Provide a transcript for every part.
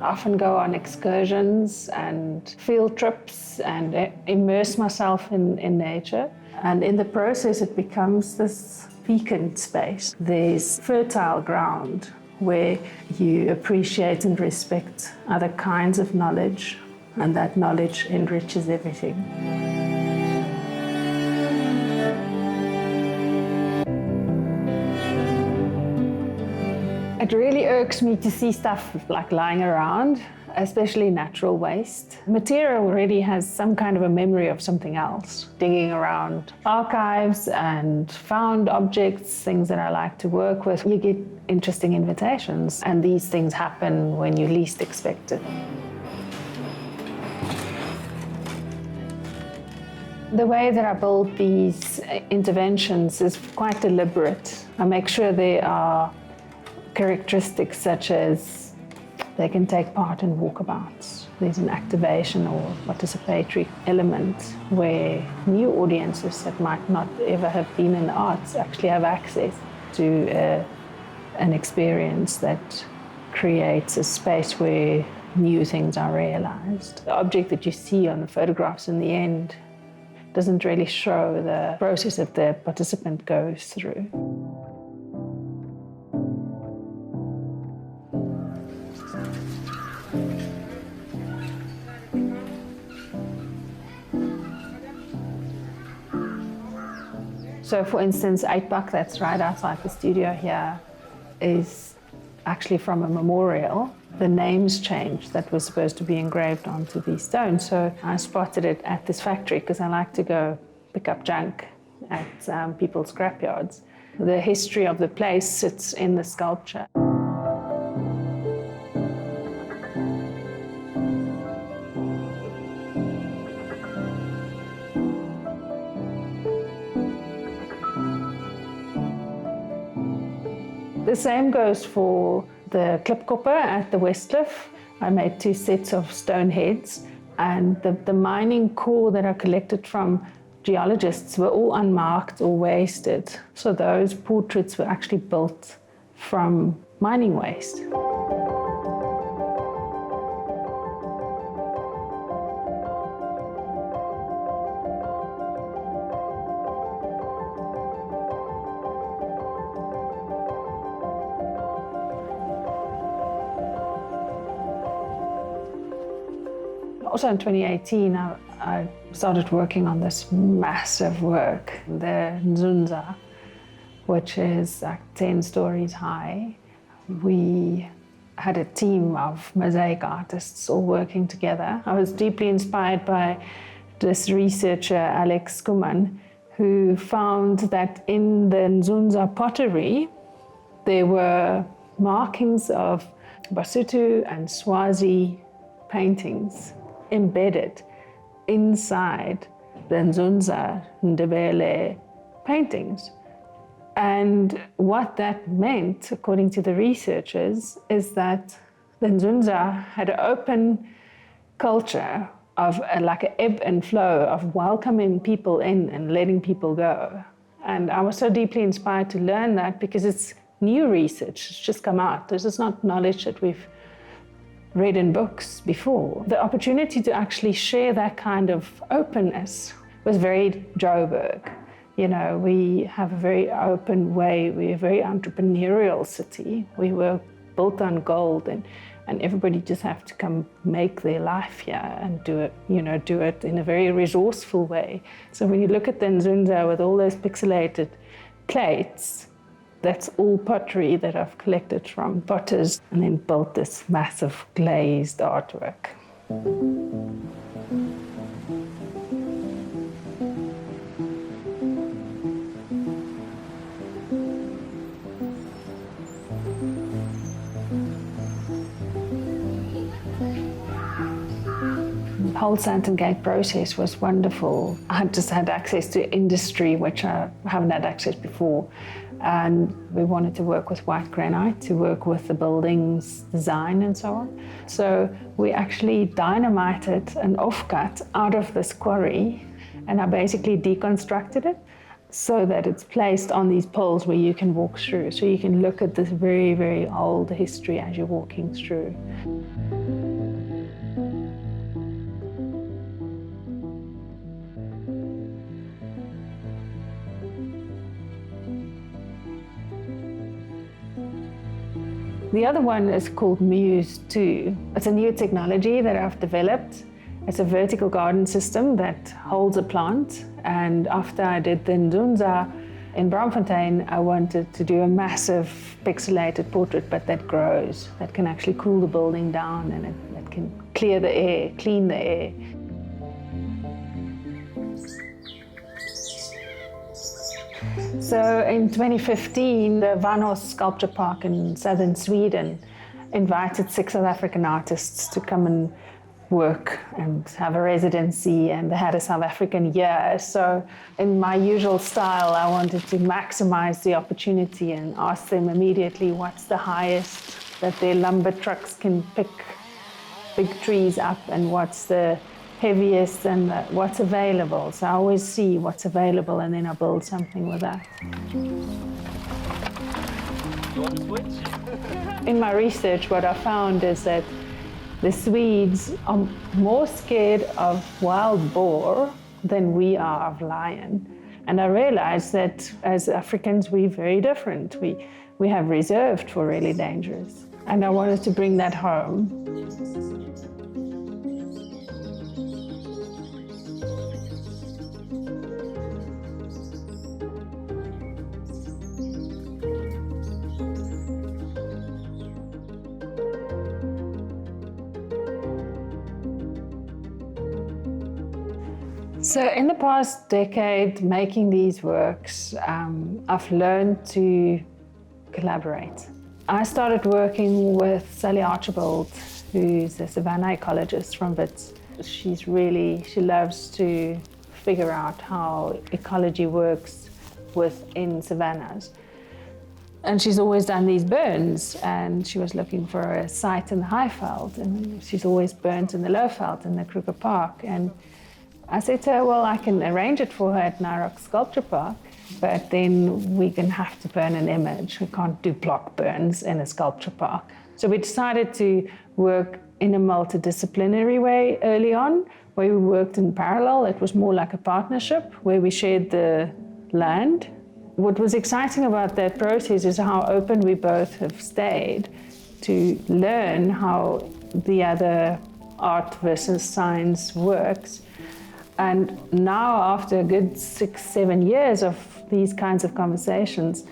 often go on excursions and field trips and immerse myself in nature. And in the process, it becomes this vacant space. There's fertile ground where you appreciate and respect other kinds of knowledge, and that knowledge enriches everything. It really irks me to see stuff like lying around, especially natural waste. Material already has some kind of a memory of something else. Digging around archives and found objects, things that I like to work with, you get interesting invitations, and these things happen when you least expect it. The way that I build these interventions is quite deliberate. I make sure there are characteristics such as they can take part in walkabouts. There's an activation or participatory element where new audiences that might not ever have been in the arts actually have access to an experience that creates a space where new things are realized. The object that you see on the photographs in the end doesn't really show the process that the participant goes through. So for instance, 8-Buck, that's right outside the studio here, is actually from a memorial. The names changed that was supposed to be engraved onto these stones. So I spotted it at this factory because I like to go pick up junk at people's scrapyards. The history of the place sits in the sculpture. The same goes for the klipkopper at the Westcliff. I made 2 sets of stone heads, and the mining core that I collected from geologists were all unmarked or wasted. So those portraits were actually built from mining waste. Also in 2018, I started working on this massive work, the Nzunza, which is like 10 stories high. We had a team of mosaic artists all working together. I was deeply inspired by this researcher, Alex Kuman, who found that in the Nzunza pottery, there were markings of Basotho and Swazi paintings embedded inside the Nzunza Ndebele paintings. And what that meant, according to the researchers, is that the Nzunza had an open culture of like an ebb and flow of welcoming people in and letting people go. And I was so deeply inspired to learn that because it's new research, it's just come out. This is not knowledge that we've read in books before. The opportunity to actually share that kind of openness was very Joburg. You know, we have a very open way, we're a very entrepreneurial city. We were built on gold and everybody just have to come make their life here and do it in a very resourceful way. So when you look at the Nzunza with all those pixelated plates, that's all pottery that I've collected from potters and then built this massive glazed artwork. The whole Sandton Gate process was wonderful. I just had access to industry, which I haven't had access before. And we wanted to work with white granite, to work with the building's design and so on. So we actually dynamited an offcut out of this quarry, and I basically deconstructed it so that it's placed on these poles where you can walk through. So you can look at this very, very old history as you're walking through. The other one is called Muse 2. It's a new technology that I've developed. It's a vertical garden system that holds a plant. And after I did the Nzunza in Braamfontein, I wanted to do a massive pixelated portrait, but that grows, that can actually cool the building down, and that can clear the air, clean the air. So in 2015, the Vanhos Sculpture Park in southern Sweden invited 6 South African artists to come and work and have a residency, and they had a South African year. So in my usual style, I wanted to maximize the opportunity and ask them immediately what's the highest that their lumber trucks can pick big trees up, and what's the heaviest, and what's available. So I always see what's available, and then I build something with that. You want to switch? In my research, what I found is that the Swedes are more scared of wild boar than we are of lion. And I realized that as Africans, we're very different. We have reserved for really dangerous. And I wanted to bring that home. So in the past decade, making these works, I've learned to collaborate. I started working with Sally Archibald, who's a Savannah ecologist from Wits. She loves to figure out how ecology works within savannas. And she's always done these burns, and she was looking for a site in the Highveld, and she's always burnt in the Lowveld in the Kruger Park. And I said to her, well, I can arrange it for her at Nairock Sculpture Park, but then we're going to have to burn an image. We can't do block burns in a sculpture park. So we decided to work in a multidisciplinary way early on, where we worked in parallel. It was more like a partnership where we shared the land. What was exciting about that process is how open we both have stayed to learn how the other art versus science works. And now, after a good 6-7 years of these kinds of conversations,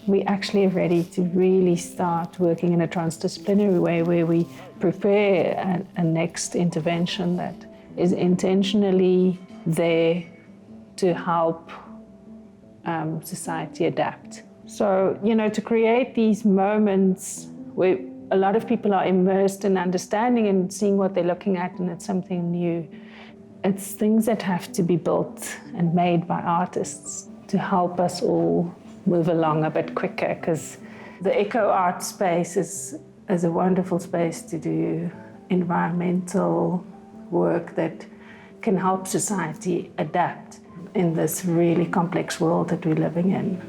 we actually are ready to really start working in a transdisciplinary way, where we prepare a next intervention that is intentionally there to help society adapt. So, to create these moments where a lot of people are immersed in understanding and seeing what they're looking at, and it's something new. It's things that have to be built and made by artists to help us all move along a bit quicker, because the eco art space is a wonderful space to do environmental work that can help society adapt in this really complex world that we're living in.